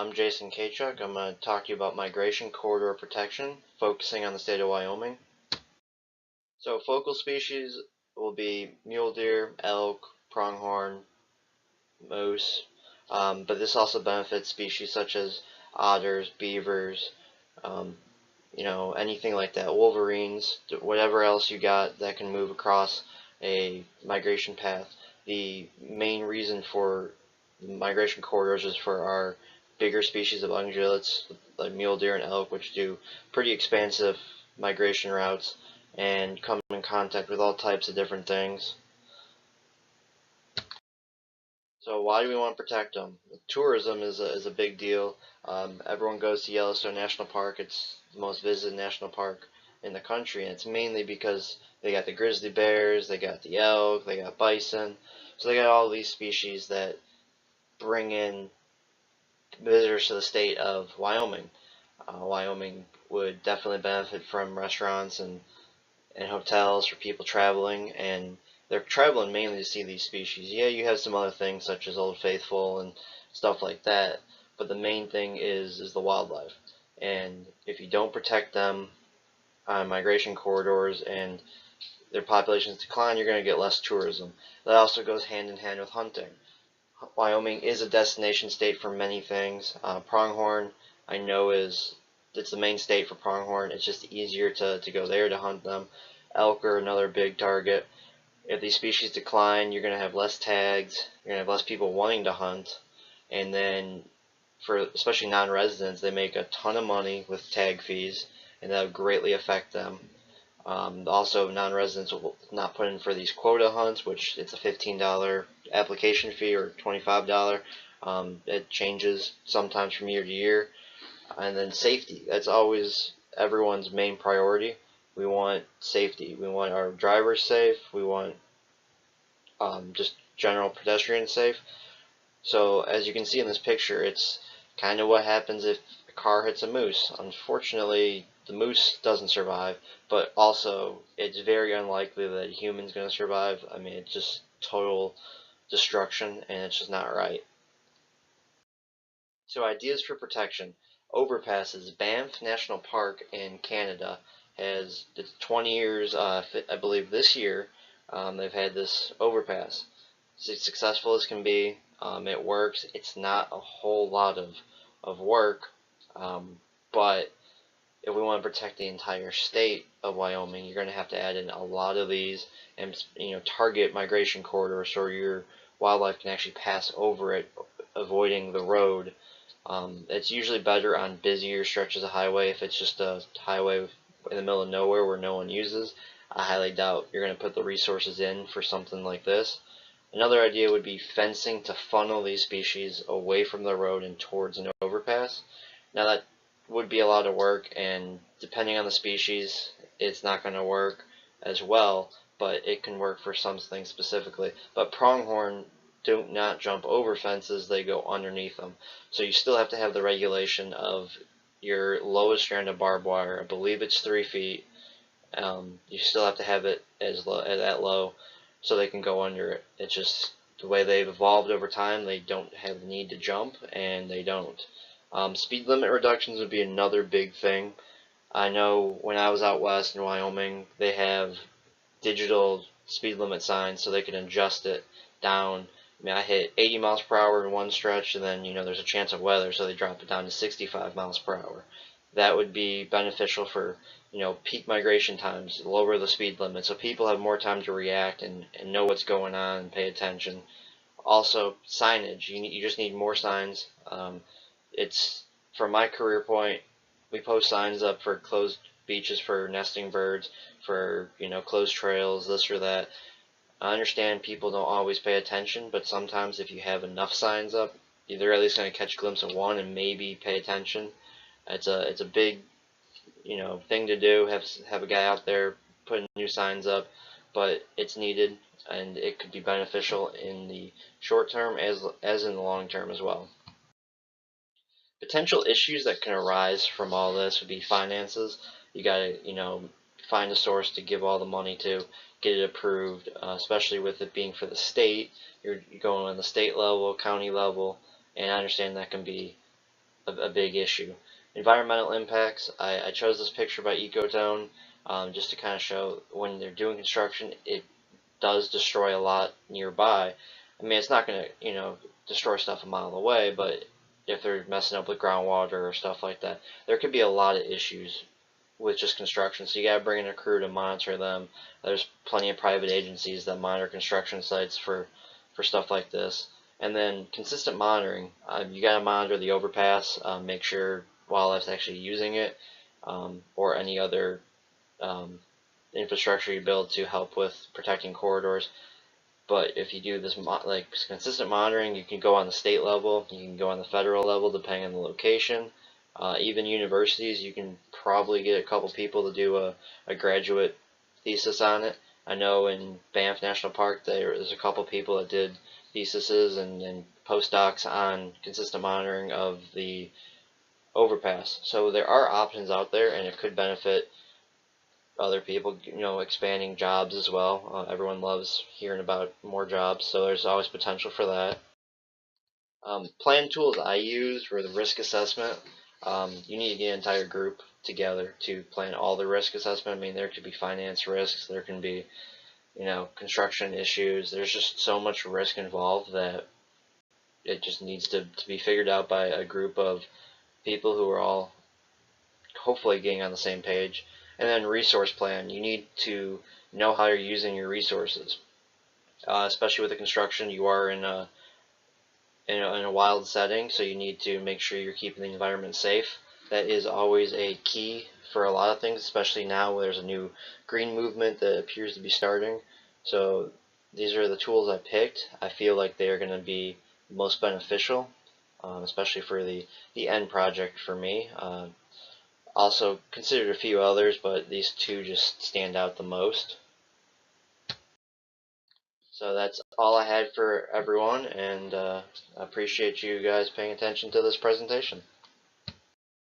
I'm Jason Kachuk. I'm going to talk to you about migration corridor protection, focusing on the state of Wyoming. So focal species will be mule deer, elk, pronghorn, moose, but this also benefits species such as otters, beavers, um, anything like that, wolverines, whatever else you got that can move across a migration path. The main reason for migration corridors is for our bigger species of ungulates, like mule deer and elk, which do pretty expansive migration routes and come in contact with all types of different things. So why do we want to protect them? Tourism is a big deal. Everyone goes to Yellowstone National Park. It's the most visited national park in the country, and it's mainly because they got the grizzly bears, they got the elk, they got bison. So they got all these species that bring in visitors to the state of Wyoming. Wyoming would definitely benefit from restaurants and hotels for people traveling, and they're traveling mainly to see these species. Yeah, you have some other things such as Old Faithful and stuff like that, but the main thing is the wildlife. And if you don't protect them on migration corridors and their populations decline, you're going to get less tourism. That also goes hand in hand with hunting. Wyoming is a destination state for many things. Pronghorn, I know, it's the main state for pronghorn. It's just easier to go there to hunt them. Elk are another big target. If these species decline, you're going to have less tags. You're going to have less people wanting to hunt. And then, for especially non-residents, they make a ton of money with tag fees, and that will greatly affect them. Also, non-residents will not put in for these quota hunts, which it's a $15 application fee or $25. It changes sometimes from year to year. And then safety. That's always everyone's main priority. We want safety. We want our drivers safe. We want just general pedestrians safe. So as you can see in this picture, it's kind of what happens if a car hits a moose. Unfortunately, the moose doesn't survive, but also it's very unlikely that a human's going to survive. I mean, it's just total destruction, and it's just not right. So ideas for protection. Overpasses. Banff National Park in Canada has 20 years, I believe this year, they've had this overpass. It's as successful as can be. It works. It's not a whole lot of work, but if we want to protect the entire state of Wyoming, you're going to have to add in a lot of these and target migration corridors so your wildlife can actually pass over it, avoiding the road. It's usually better on busier stretches of highway. If it's just a highway in the middle of nowhere where no one uses, I highly doubt you're going to put the resources in for something like this. Another idea would be fencing to funnel these species away from the road and towards an overpass. Now that would be a lot of work, and depending on the species, it's not going to work as well, but it can work for some things specifically. But pronghorn do not jump over fences, they go underneath them. So you still have to have the regulation of your lowest strand of barbed wire. I believe it's 3 feet. You still have to have it as low, at that low, so they can go under it. It's just the way they've evolved over time. They don't have the need to jump, and they don't. Speed limit reductions would be another big thing. I know when I was out west in Wyoming, they have digital speed limit signs so they can adjust it down. I mean, I hit 80 miles per hour in one stretch, and then there's a chance of weather, so they drop it down to 65 miles per hour. That would be beneficial for peak migration times, lower the speed limit so people have more time to react and know what's going on and pay attention. Also, signage. You just need more signs. It's from my career point, we post signs up for closed beaches for nesting birds, for closed trails, this or that. I understand people don't always pay attention, but sometimes if you have enough signs up, they're at least going to catch a glimpse of one and maybe pay attention. It's a big thing to do. Have a guy out there putting new signs up, but it's needed, and it could be beneficial in the short term as in the long term as well. Potential issues that can arise from all this would be finances. You gotta, find a source to give all the money to, get it approved, especially with it being for the state. You're going on the state level, county level, and I understand that can be a big issue. Environmental impacts. I chose this picture by Ecotone just to kind of show when they're doing construction, it does destroy a lot nearby. I mean, it's not going to, destroy stuff a mile away, but if they're messing up with groundwater or stuff like that, there could be a lot of issues with just construction. So you got to bring in a crew to monitor them. There's plenty of private agencies that monitor construction sites for stuff like this. And then consistent monitoring. You got to monitor the overpass, make sure wildlife's actually using it, or any other um, infrastructure you build to help with protecting corridors. But if you do this like consistent monitoring, you can go on the state level, you can go on the federal level, depending on the location. Even universities, you can probably get a couple people to do a graduate thesis on it. I know in Banff National Park there's a couple people that did theses and postdocs on consistent monitoring of the overpass. So there are options out there, and it could benefit other people, expanding jobs as well. Everyone loves hearing about more jobs, so there's always potential for that. Plan tools I use for the risk assessment. You need to get an entire group together to plan all the risk assessment. I mean, there could be finance risks, there can be, construction issues. There's just so much risk involved that it just needs to be figured out by a group of people who are all hopefully getting on the same page. And then resource plan. You need to know how you're using your resources, especially with the construction. You are in a wild setting, so you need to make sure you're keeping the environment safe. That is always a key for a lot of things, especially now where there's a new green movement that appears to be starting. So these are the tools I picked. I feel like they are going to be most beneficial, especially for the end project for me. Also considered a few others, but these two just stand out the most. So that's all I had for everyone, and I appreciate you guys paying attention to this presentation.